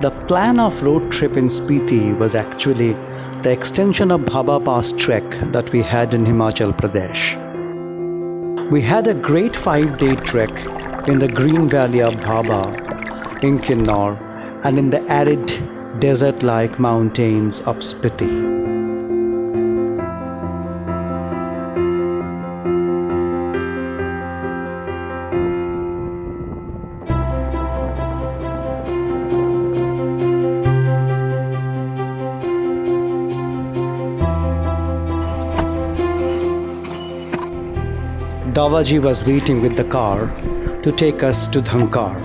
The plan of road trip in Spiti was actually the extension of Bhaba Pass trek that we had in Himachal Pradesh. We had a great 5-day trek in the green valley of Bhaba, in Kinnaur, and in the arid desert-like mountains of Spiti. Davaji was waiting with the car to take us to Dhankar,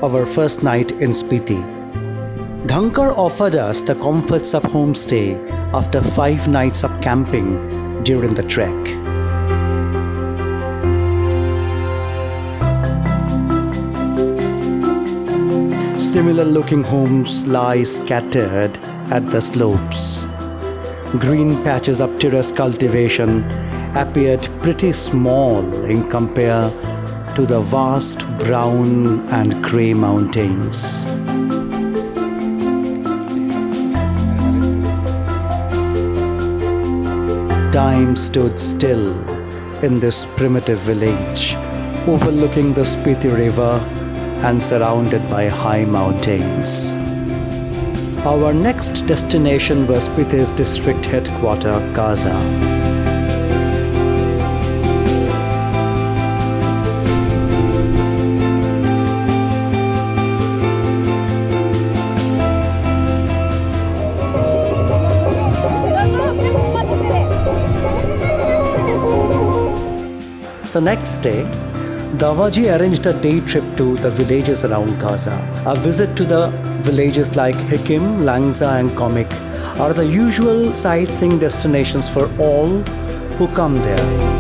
our first night in Spiti. Dhankar offered us the comforts of homestay after 5 nights of camping during the trek. Similar looking homes lie scattered at the slopes. Green patches of terrace cultivation appeared pretty small in compare to the vast brown and grey mountains. Time stood still in this primitive village, overlooking the Spiti River and surrounded by high mountains. Our next destination was Spiti's district headquarters, Gaza. The next day, Davaji arranged a day trip to the villages around Gaza. A visit to the villages like Hikim, Langza and Komik are the usual sightseeing destinations for all who come there.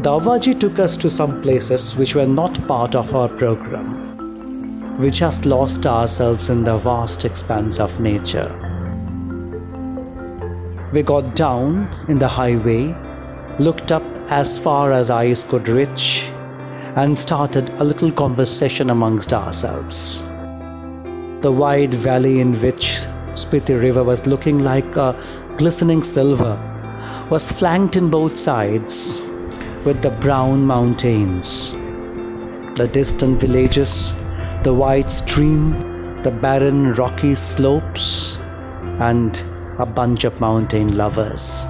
Davaji took us to some places which were not part of our program. We just lost ourselves in the vast expanse of nature. We got down in the highway, looked up as far as eyes could reach, and started a little conversation amongst ourselves. The wide valley in which Spiti River was looking like a glistening silver was flanked in both sides with the brown mountains, the distant villages, the wide stream, the barren rocky slopes, and a bunch of mountain lovers.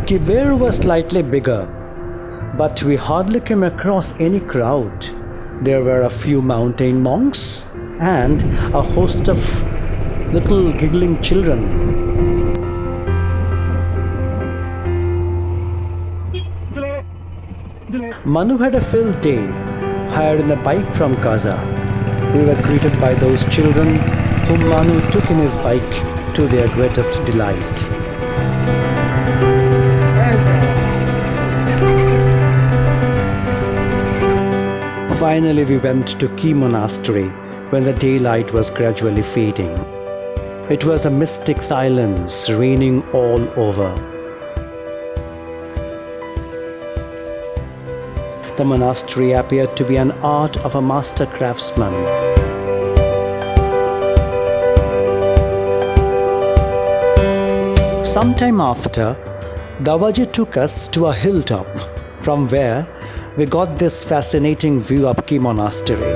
Kibir was slightly bigger, but we hardly came across any crowd. There were a few mountain monks and a host of little giggling children. Manu had a field day, hired in a bike from Gaza. We were greeted by those children whom Manu took in his bike to their greatest delight. Finally, we went to Key Monastery when the daylight was gradually fading. It was a mystic silence reigning all over. The monastery appeared to be an art of a master craftsman. Sometime after, Davaji took us to a hilltop, from where we got this fascinating view of Key Monastery.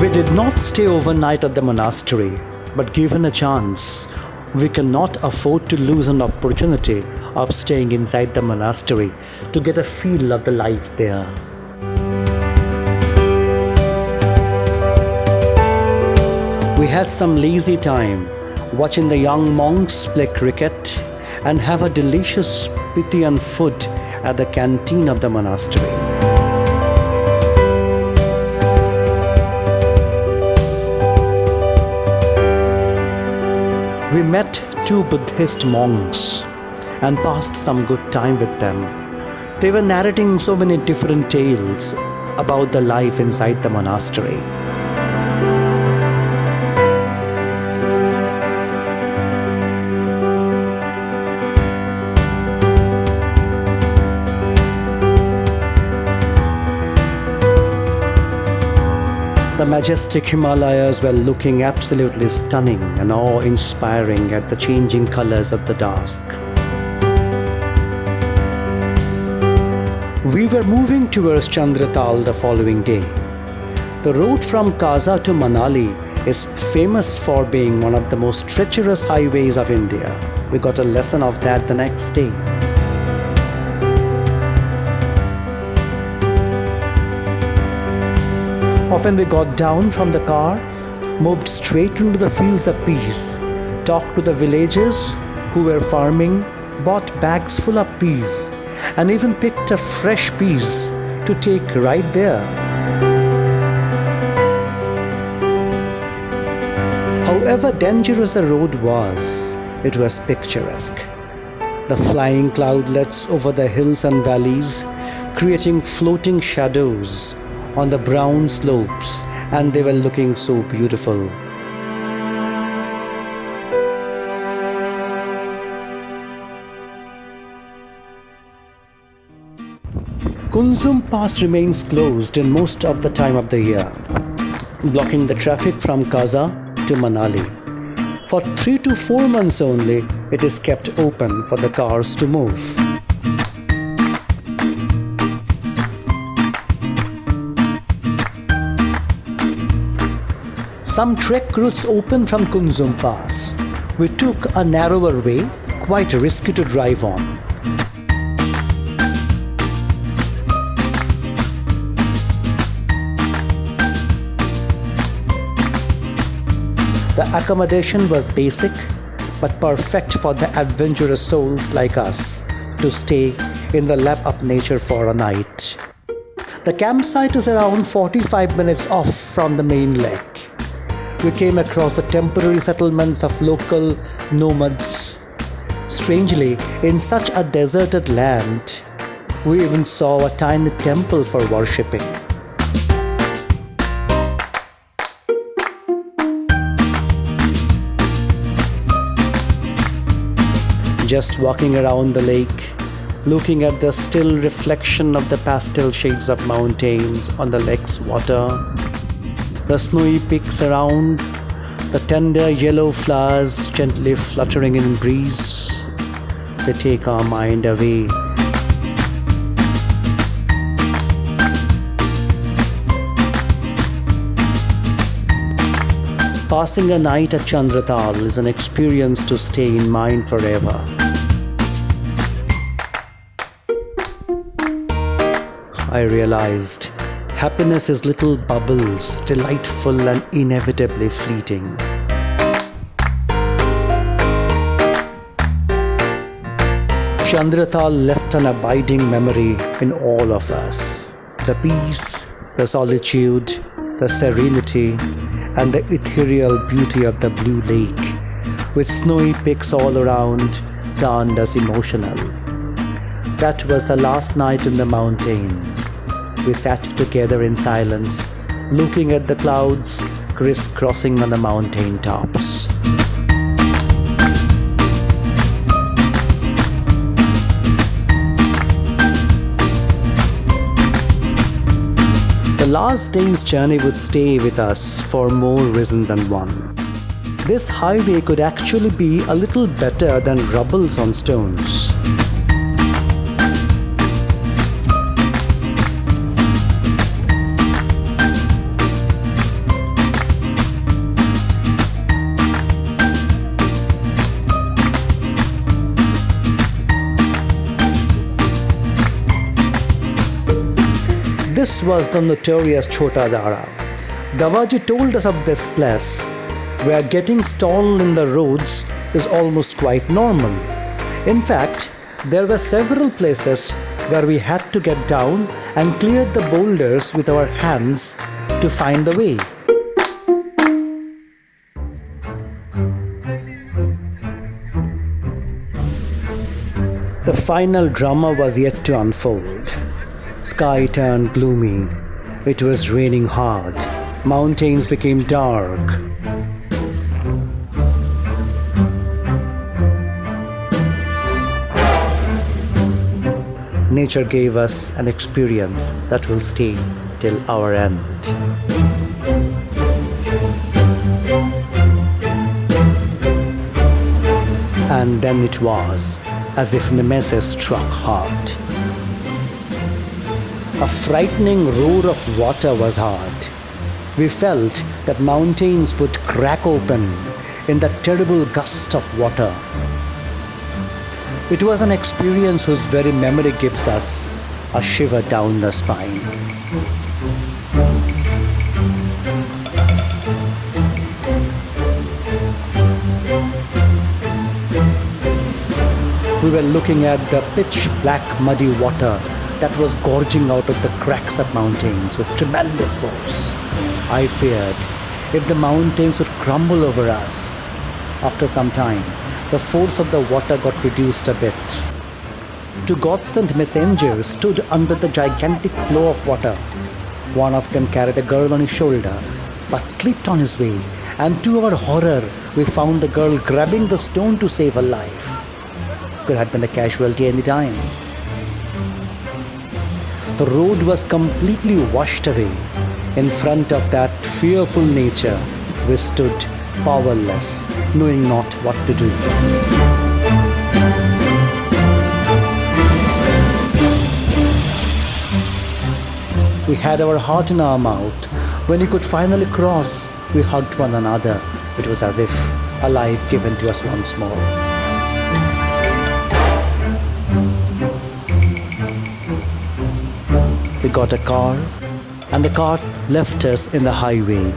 We did not stay overnight at the monastery, but given a chance, We cannot afford to lose an opportunity of staying inside the monastery to get a feel of the life there. We had some lazy time watching the young monks play cricket and have a delicious Pythian food at the canteen of the monastery. We met 2 Buddhist monks and passed some good time with them. They were narrating so many different tales about the life inside the monastery. The majestic Himalayas were looking absolutely stunning and awe-inspiring at the changing colors of the dusk. We were moving towards Chandratal the following day. The road from Kaza to Manali is famous for being one of the most treacherous highways of India. We got a lesson of that the next day. Often we got down from the car, moved straight into the fields of peas, talked to the villagers who were farming, bought bags full of peas, and even picked a fresh peas to take right there. However dangerous the road was, it was picturesque. The flying cloudlets over the hills and valleys, creating floating shadows on the brown slopes, and they were looking so beautiful. Kunzum Pass remains closed in most of the time of the year, blocking the traffic from Kaza to Manali. For 3 to 4 months only, it is kept open for the cars to move. Some trek routes open from Kunzum Pass. We took a narrower way, quite risky to drive on. The accommodation was basic, but perfect for the adventurous souls like us to stay in the lap of nature for a night. The campsite is around 45 minutes off from the main lake. We came across the temporary settlements of local nomads. Strangely, in such a deserted land, we even saw a tiny temple for worshipping. Just walking around the lake, looking at the still reflection of the pastel shades of mountains on the lake's water, the snowy peaks around, the tender yellow flowers gently fluttering in breeze, they take our mind away. Passing a night at Chandratal is an experience to stay in mind forever. I realized happiness is little bubbles, delightful and inevitably fleeting. Chandratal left an abiding memory in all of us. The peace, the solitude, the serenity, and the ethereal beauty of the blue lake, with snowy peaks all around, turned us emotional. That was the last night in the mountain. We sat together in silence, looking at the clouds crisscrossing on the mountain tops. The last day's journey would stay with us for more reasons than one. This highway could actually be a little better than rubbles on stones. This was the notorious Chota Dara. Davaji told us of this place where getting stalled in the roads is almost quite normal. In fact, there were several places where we had to get down and clear the boulders with our hands to find the way. The final drama was yet to unfold. Sky turned gloomy. It was raining hard. Mountains became dark. Nature gave us an experience that will stay till our end. And then it was as if Nemesis struck hard. A frightening roar of water was heard. We felt that mountains would crack open in that terrible gust of water. It was an experience whose very memory gives us a shiver down the spine. We were looking at the pitch black muddy water that was gorging out of the cracks of mountains with tremendous force. I feared if the mountains would crumble over us. After some time, the force of the water got reduced a bit. Two God-sent messengers stood under the gigantic flow of water. One of them carried a girl on his shoulder, but slipped on his way, and to our horror, we found the girl grabbing the stone to save her life. Could have been a casualty any time. The road was completely washed away. In front of that fearful nature, we stood powerless, knowing not what to do. We had our heart in our mouth. When we could finally cross, we hugged one another. It was as if a life given to us once more. We got a car, and the car left us in the highway.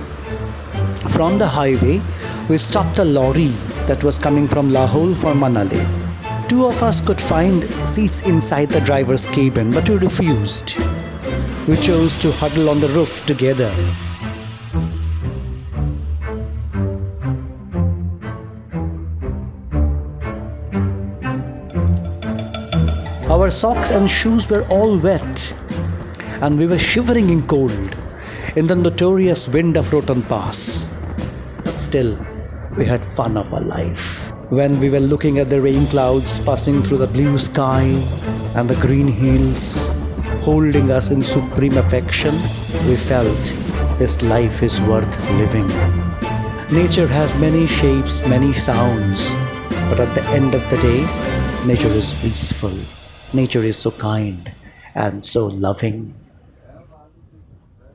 From the highway, we stopped a lorry that was coming from Lahore for Manali. Two of us could find seats inside the driver's cabin, but we refused. We chose to huddle on the roof together. Our socks and shoes were all wet, and we were shivering in cold in the notorious wind of Rotan Pass. But still, we had fun of our life. When we were looking at the rain clouds passing through the blue sky and the green hills holding us in supreme affection, we felt this life is worth living. Nature has many shapes, many sounds, but at the end of the day, nature is peaceful. Nature is so kind and so loving.